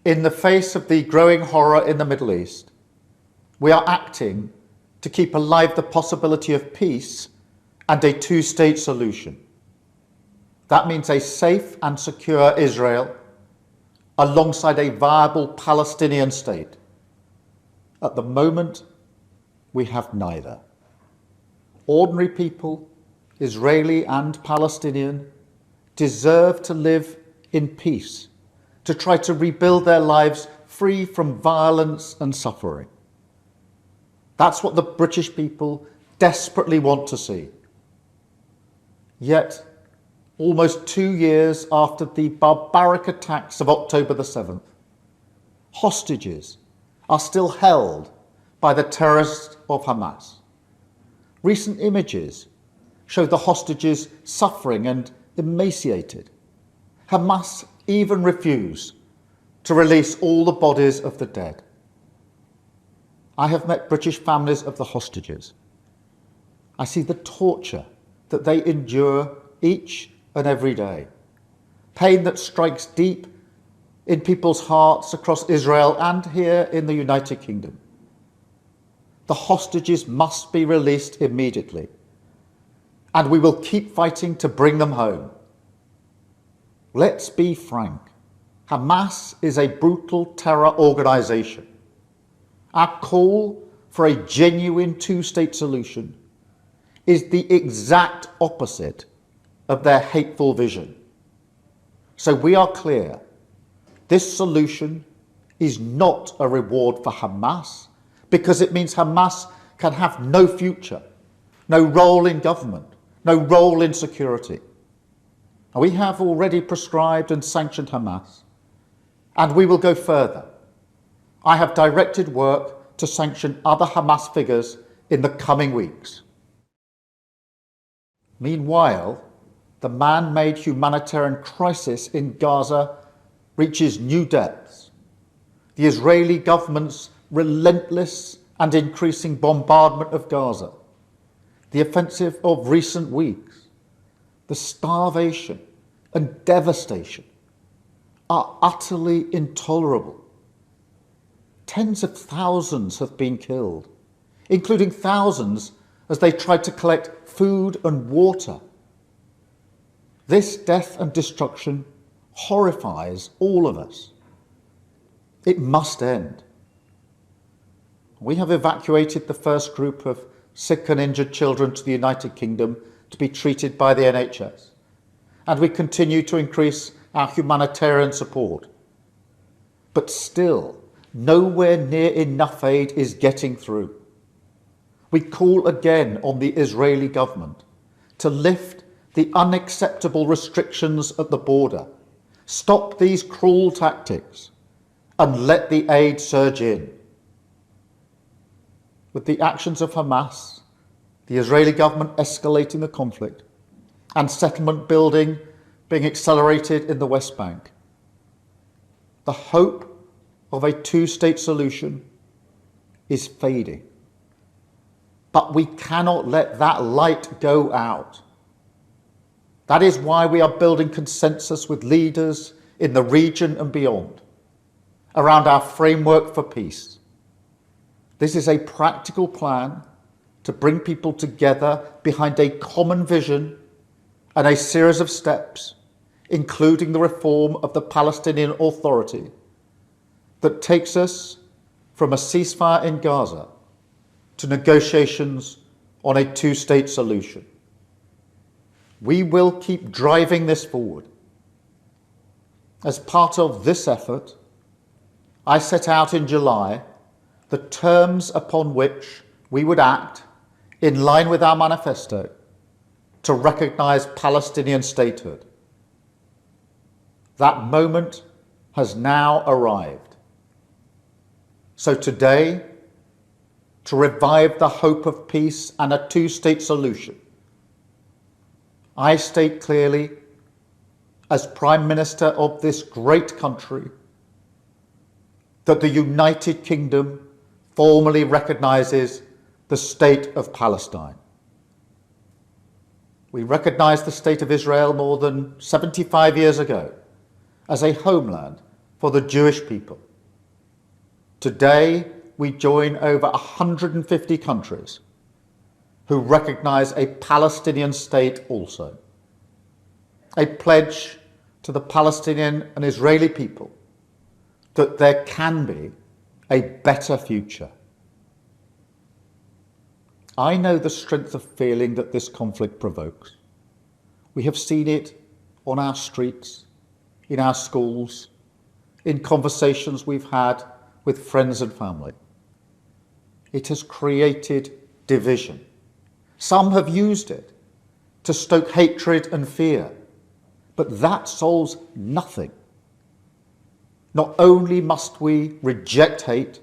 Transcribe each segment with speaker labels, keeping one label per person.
Speaker 1: In the face of the growing horror in the Middle East, we are acting to keep alive the possibility of peace and a two-state solution. That means a safe and secure Israel alongside a viable Palestinian state. At the moment, we have neither. Ordinary people, Israeli and Palestinian, deserve to live in peace, to try to rebuild their lives free from violence and suffering. That's what the British people desperately want to see. Yet, almost 2 years after the barbaric attacks of October the 7th, hostages are still held by the terrorists of Hamas. Recent images show the hostages suffering and emaciated. Hamas even refused to release all the bodies of the dead. I have met British families of the hostages. I see the torture that they endure each and every day, pain that strikes deep in people's hearts across Israel and here in the United Kingdom. The hostages must be released immediately, and we will keep fighting to bring them home. Let's be frank. Hamas is a brutal terror organization. Our call for a genuine two-state solution is the exact opposite of their hateful vision. So we are clear. This solution is not a reward for Hamas, because it means Hamas can have no future, no role in government, no role in security. We have already proscribed and sanctioned Hamas, and we will go further. I have directed work to sanction other Hamas figures in the coming weeks. Meanwhile, the man-made humanitarian crisis in Gaza reaches new depths. The Israeli government's relentless and increasing bombardment of Gaza, the offensive of recent weeks, the starvation and devastation are utterly intolerable. Tens of thousands have been killed, including thousands as they tried to collect food and water. This death and destruction horrifies all of us. It must end. We have evacuated the first group of sick and injured children to the United Kingdom to be treated by the NHS, and we continue to increase our humanitarian support. But still, nowhere near enough aid is getting through. We call again on the Israeli government to lift the unacceptable restrictions at the border, stop these cruel tactics, and let the aid surge in. With the actions of Hamas, the Israeli government escalating the conflict, and settlement building being accelerated in the West Bank, the hope of a two-state solution is fading. But we cannot let that light go out. That is why we are building consensus with leaders in the region and beyond around our framework for peace. This is a practical plan to bring people together behind a common vision and a series of steps, including the reform of the Palestinian Authority, that takes us from a ceasefire in Gaza to negotiations on a two-state solution. We will keep driving this forward. As part of this effort, I set out in July the terms upon which we would act in line with our manifesto to recognise Palestinian statehood. That moment has now arrived. So today, to revive the hope of peace and a two-state solution, I state clearly, as Prime Minister of this great country, that the United Kingdom formally recognises the State of Palestine. We recognised the State of Israel more than 75 years ago as a homeland for the Jewish people. Today, we join over 150 countries who recognize a Palestinian state also. A pledge to the Palestinian and Israeli people that there can be a better future. I know the strength of feeling that this conflict provokes. We have seen it on our streets, in our schools, in conversations we've had with friends and family. It has created division. Some have used it to stoke hatred and fear, but that solves nothing. Not only must we reject hate,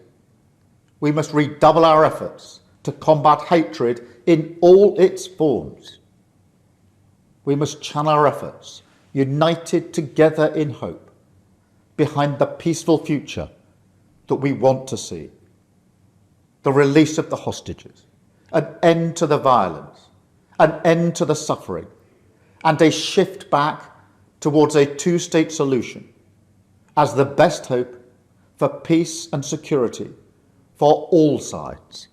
Speaker 1: we must redouble our efforts to combat hatred in all its forms. We must channel our efforts, united together in hope, behind the peaceful future that we want to see. The release of the hostages, an end to the violence, an end to the suffering, and a shift back towards a two-state solution as the best hope for peace and security for all sides.